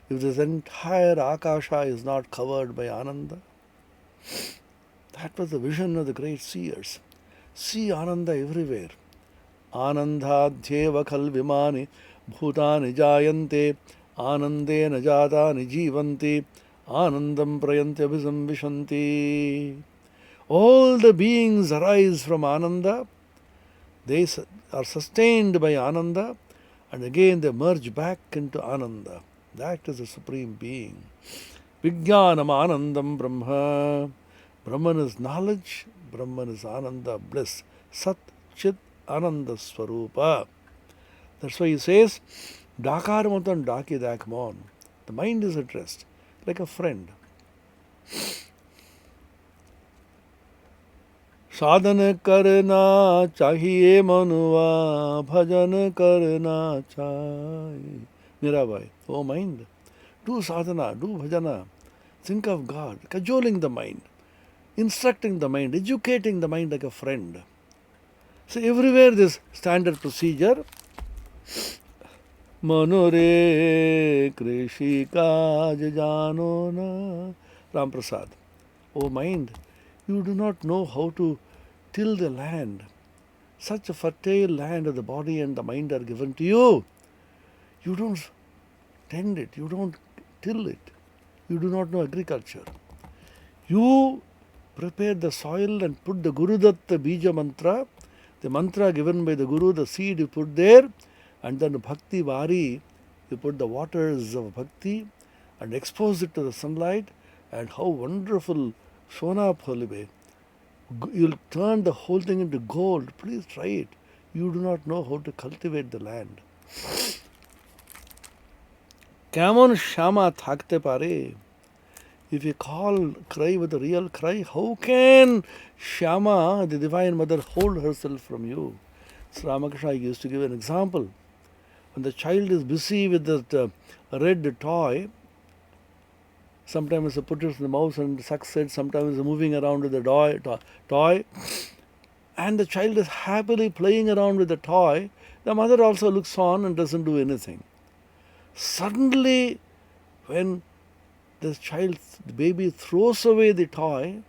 if this entire Akasha is not covered by Ananda? That was the vision of the great seers. See Ananda everywhere. Anandadhyeva khal vimani bhutani jayante anandena jatani jivanti anandam prayante abhisambhishanti. All the beings arise from Ananda, they are sustained by Ananda, and again they merge back into Ananda. That is the Supreme Being. Vijnanam Anandam Brahma. Brahman is knowledge, Brahman is Ananda, bliss. Sat Chit Ananda Swarupa. That's why he says, Dakarmatan Daki Dakmon. The mind is at rest, like a friend. साधन करना चाहिए मनुआ भजन करना चाहिए. Mirabai, oh mind, do sadhana, do bhajana, think of God, cajoling the mind, instructing the mind, educating the mind like a friend. So everywhere this standard procedure. Manure krishi kaj jano na. Ram Prasad, oh mind, you do not know how to till the land. Such a fertile land of the body and the mind are given to you. You don't tend it, you don't till it. You do not know agriculture. You prepare the soil and put the Guru Datta Bija mantra, the mantra given by the Guru, the seed you put there, and then Bhakti Vari, you put the waters of Bhakti and expose it to the sunlight, and how wonderful Sona Pholibe. You'll turn the whole thing into gold. Please try it. You do not know how to cultivate the land. Kamon Shama Thakte Pare. If you cry with a real cry, how can Shama, the Divine Mother, hold herself from you? So Ramakrishna used to give an example. When the child is busy with that red toy, Sometimes he puts it in the mouth and sucks it. Sometimes he's moving around with the toy. And the child is happily playing around with the toy. The mother also looks on and doesn't do anything. Suddenly, when the baby throws away the toy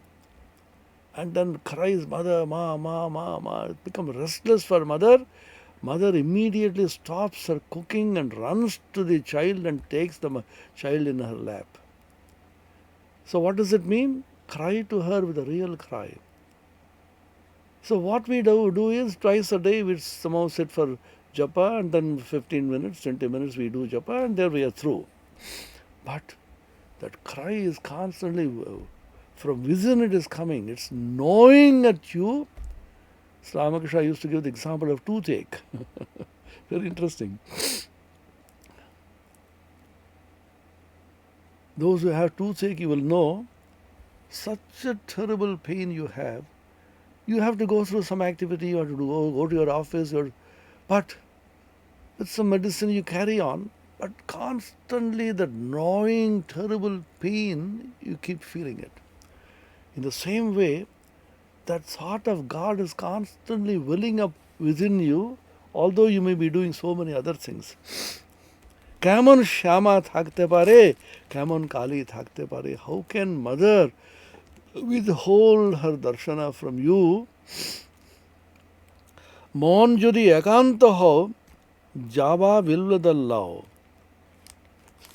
and then cries, "Mother, ma, ma, ma, ma," it becomes restless for mother. Mother immediately stops her cooking and runs to the child and takes the child in her lap. So what does it mean? Cry to her with a real cry. So what we do is twice a day we somehow sit for japa, and then 15 minutes, 20 minutes we do japa, and there we are through. But that cry is constantly, from within it is coming. It's gnawing at you. Ramakrishna used to give the example of toothache. Very interesting. Those who have toothache, you will know, such a terrible pain you have. You have to go through some activity, you have to go to your office, but with some medicine you carry on. But constantly that gnawing, terrible pain, you keep feeling it. In the same way, that thought of God is constantly welling up within you, although you may be doing so many other things. Kamon Shyama thakte pare, kamon Kali thakte pare. How can mother withhold her darshana from you? Mon jodi ekanta ho, java vilvadallao.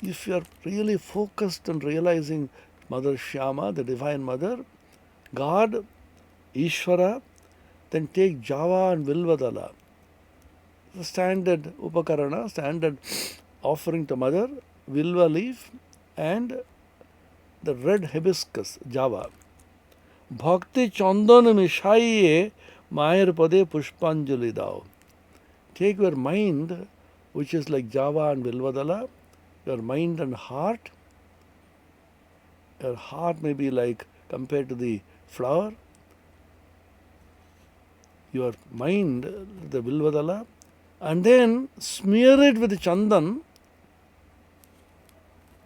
If you are really focused on realizing Mother Shyama, the Divine Mother, God, Ishvara, then take Java and Vilvadala. The standard Upakarana, standard offering to Mother, Vilva leaf and the red hibiscus, Java. Bhakti Chandan Mishaiye Mayar Pade Pushpanjali Dao. Take your mind, which is like Java and Vilvadala, your mind and heart. Your heart may be like compared to the flower. Your mind, the Vilvadala, and then smear it with Chandan,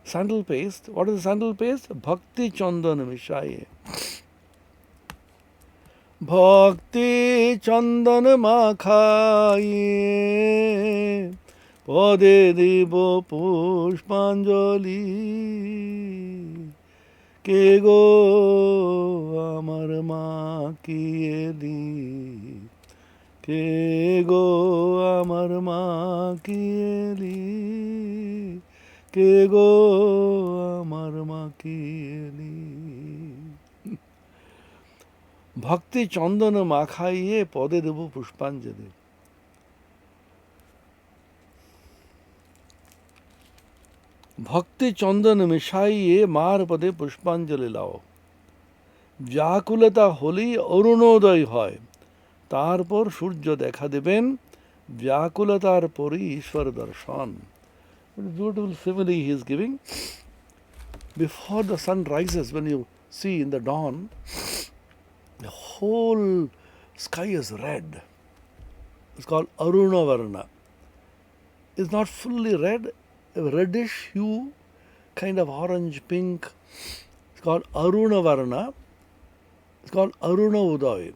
sandal paste. What is the sandal paste? Bhakti Chandan Mishaye. Bhakti Chandan Makhaye Pade Dibo Pushpanjali Ke go Amar Ma Kiyeli Ke go Amar Ma Kiyeli Ke go Amar Ma Kiyeli. Bhakti Chandana Makhaiye Pade Devu Pushpanjali. Bhakti Chandana Mishaiye Mar Pade Pushpanjali Lao. Vyakulata holi Arunodai hoy. Tarpor Surya dekha deben. Vyakulatar pori Ishwar darshan. What a beautiful simile he is giving. Before the sun rises, when you see in the dawn, the whole sky is red. It's called Aruna Varna. It's not fully red, a reddish hue, kind of orange, pink. It's called Aruna Varna. It's called Aruna Uday.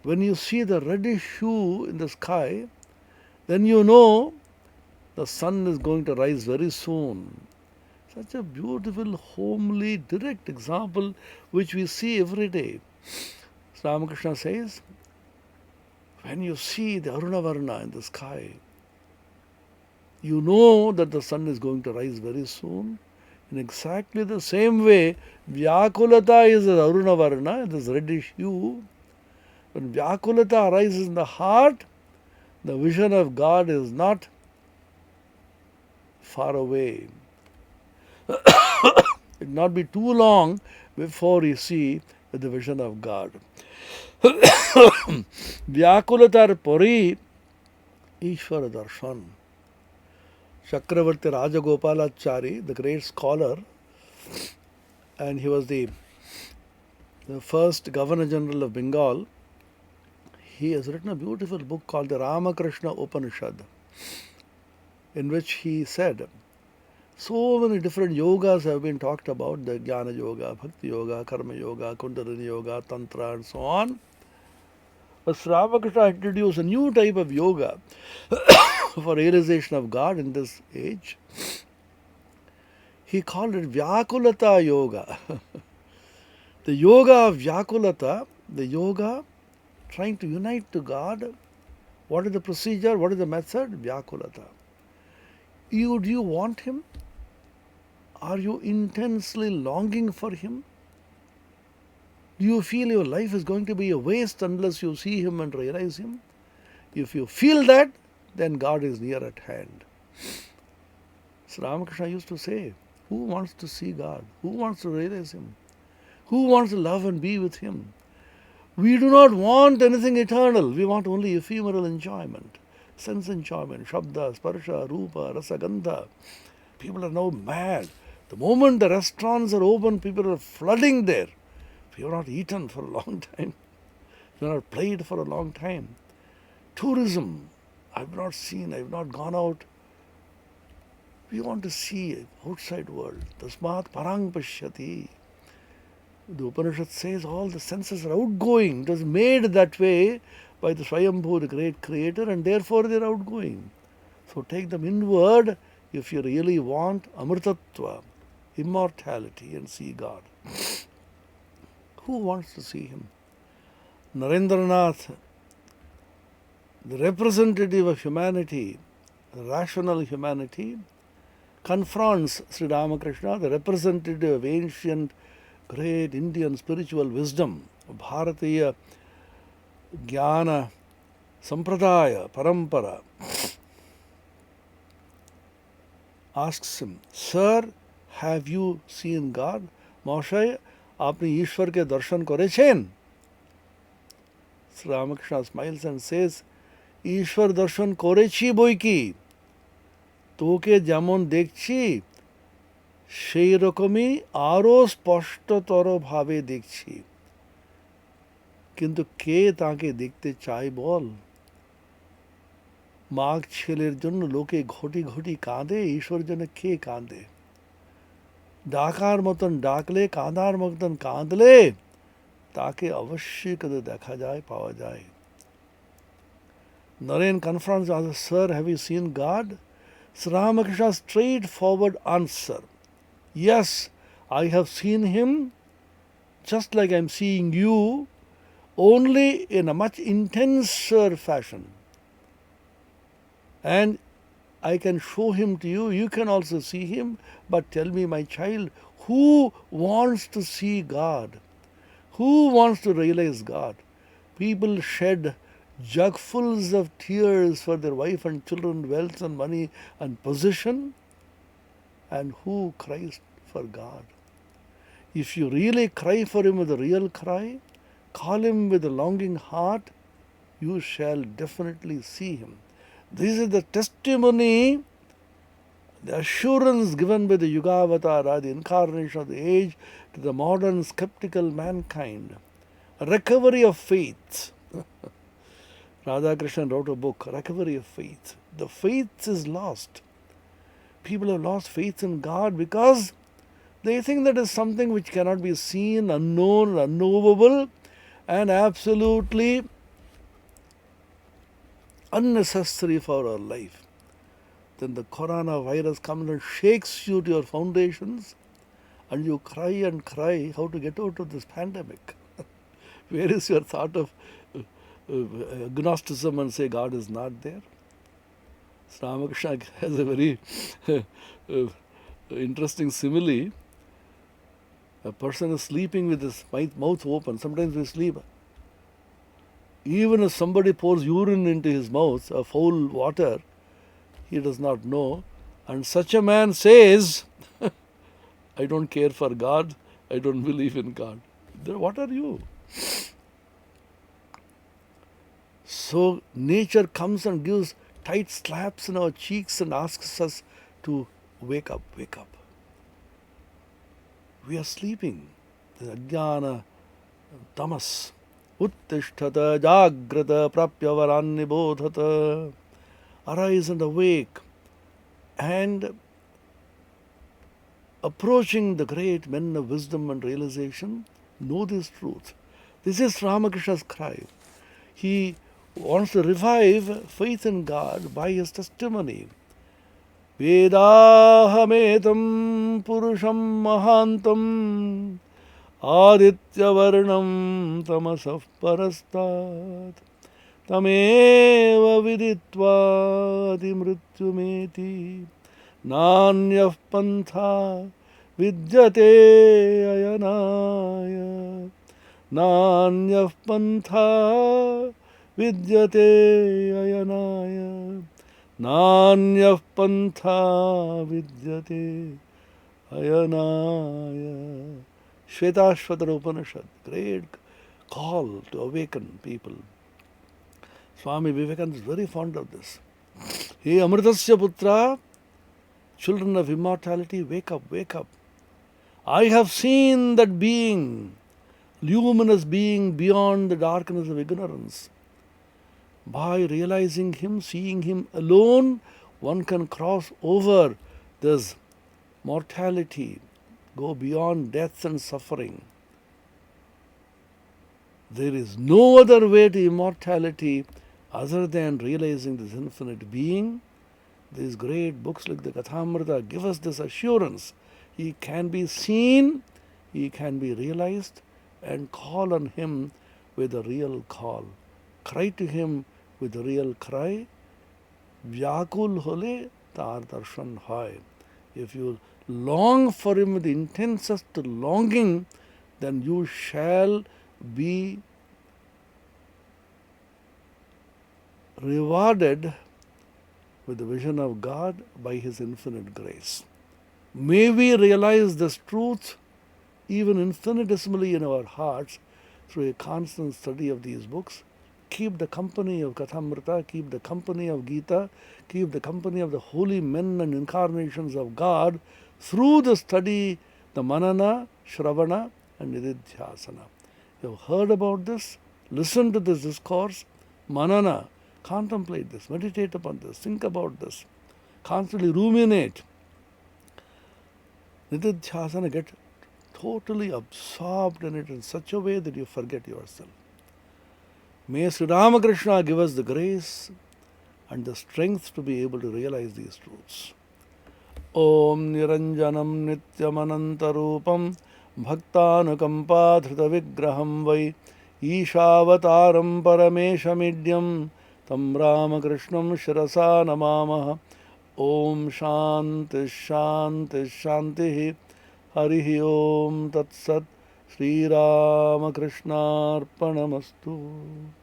When you see the reddish hue in the sky, then you know the sun is going to rise very soon. Such a beautiful, homely, direct example which we see every day. Ramakrishna says, when you see the Aruna Varna in the sky, you know that the sun is going to rise very soon. In exactly the same way, Vyakulata is the Aruna Varna, this reddish hue. When Vyakulata arises in the heart, the vision of God is not far away. It will not be too long before you see the vision of God. Vyakulatar pori Ishvara darshan. Chakravarti Rajagopalachari, the great scholar, and he was the first Governor General of Bengal, he has written a beautiful book called the Ramakrishna Upanishad, in which he said, So many different yogas have been talked about, the Jnana Yoga, Bhakti Yoga, Karma Yoga, Kundalini Yoga, Tantra and so on. But Sri Ramakrishna introduced a new type of yoga for realization of God in this age. He called it Vyakulata Yoga. The yoga of Vyakulata, the yoga trying to unite to God. What is the procedure? What is the method? Vyakulata. Do you want Him? Are you intensely longing for Him? Do you feel your life is going to be a waste unless you see Him and realize Him? If you feel that, then God is near at hand. Sri Ramakrishna used to say, who wants to see God? Who wants to realize Him? Who wants to love and be with Him? We do not want anything eternal. We want only ephemeral enjoyment, sense enjoyment, shabda, sparsha, rupa, rasa, gandha. People are now mad. The moment the restaurants are open, people are flooding there. We have not eaten for a long time. We have not played for a long time. Tourism, I have not seen, I have not gone out. We want to see outside world. Tasmat parang pashyati. The Upanishad says all the senses are outgoing. It was made that way by the Swayambhu, the great creator, and therefore they are outgoing. So take them inward if you really want amritatva, immortality, and see God. Who wants to see Him? Narendranath, the representative of humanity, rational humanity, confronts Sri Ramakrishna, the representative of ancient, great Indian spiritual wisdom, Bharatiya Jnana Sampradaya Parampara, asks him, Sir, have you seen God? Moshe, आपने ईश्वर के दर्शन करेছেন? Sri Ramakrishna smiles and says, ईश्वर दर्शन करेছি বই কি, তোকে যেমন দেখছি সেই রকমই আরো স্পষ্টতর ভাবে দেখছি, কিন্তু কে তাকে দেখতে চায় বল? মাঘ ছেলের জন্য লোকে ঘটি ঘটি কাঁদে, ঈশ্বর জন্য কে কাঁদে? ডাকার মতন ডাকলে, কাঁদার মতন কাঁদলে তাকে অবশ্যই কদে দেখা যায়, পাওয়া যায়। Naren confronts and asks, Sir, have you seen God? Sri Ramakrishna's straightforward answer, yes, I have seen Him just like I am seeing you, only in a much intenser fashion. And I can show Him to you, you can also see Him, but tell me, my child, who wants to see God? Who wants to realize God? People shed jugfuls of tears for their wife and children, wealth and money and position. And who cries for God? If you really cry for Him with a real cry, call Him with a longing heart, you shall definitely see Him. This is the testimony, the assurance given by the Yugavatara, the incarnation of the age, to the modern skeptical mankind. A recovery of faith. Radhakrishnan wrote a book, Recovery of Faith. The faith is lost. People have lost faith in God because they think that is something which cannot be seen, unknown, unknowable, and absolutely unnecessary for our life. Then the coronavirus comes and shakes you to your foundations, and you cry and cry how to get out of this pandemic. Where is your thought of agnosticism and say God is not there? Sri Ramakrishna has a very interesting simile. A person is sleeping with his mouth open. Sometimes we sleep. Even if somebody pours urine into his mouth, a foul water, he does not know. And such a man says, I don't care for God, I don't believe in God. What are you? So nature comes and gives tight slaps in our cheeks and asks us to wake up, wake up. We are sleeping. The ajnana tamas. Uttishtata jagrata prapyavaranni bodhata. Arise and awake. And approaching the great men of wisdom and realization, know this truth. This is Ramakrishna's cry. He wants to revive faith in God by his testimony. Vedahametam purusham mahantam adityavarnam tamasah parastat tameva viditva adimrityumeti nanyah pantha vidyate ayanaya nanyah pantha vidyate ayanaya nanyah pantha vidyate ayanaya. Shvetashvatara Upanishad, great call to awaken people. Swami Vivekananda is very fond of this. Hey Amritasya Putra, children of immortality, wake up, wake up. I have seen that being, luminous being beyond the darkness of ignorance. By realizing him, seeing him alone, one can cross over this mortality, go beyond death and suffering. There is no other way to immortality other than realizing this infinite being. These great books like the Kathamrita give us this assurance. He can be seen, he can be realized, and call on him with a real call. Cry to him with a real cry. Vyakul hole tar darshan hoy. If you long for him with the intensest longing, then you shall be rewarded with the vision of God by his infinite grace. May we realize this truth even infinitesimally in our hearts through a constant study of these books. Keep the company of Kathamrita, keep the company of Gita, keep the company of the holy men and incarnations of God through the study, the manana, shravana and nididhyasana. You have heard about this, listen to this discourse, manana, contemplate this, meditate upon this, think about this, constantly ruminate. Nididhyasana, get totally absorbed in it in such a way that you forget yourself. May Sri Ramakrishna give us the grace and the strength to be able to realize these truths. Om Niranjanam Nityamanantarupam Bhaktanukampadhrita Vigraham Vai Ishavataram Parameshamidyam Tam Ramakrishnam Shirasa Namamaha. Om Shanti Shanti Shanti Harihi Om Tat Sat Sri Ramakrishna Arpanamastu.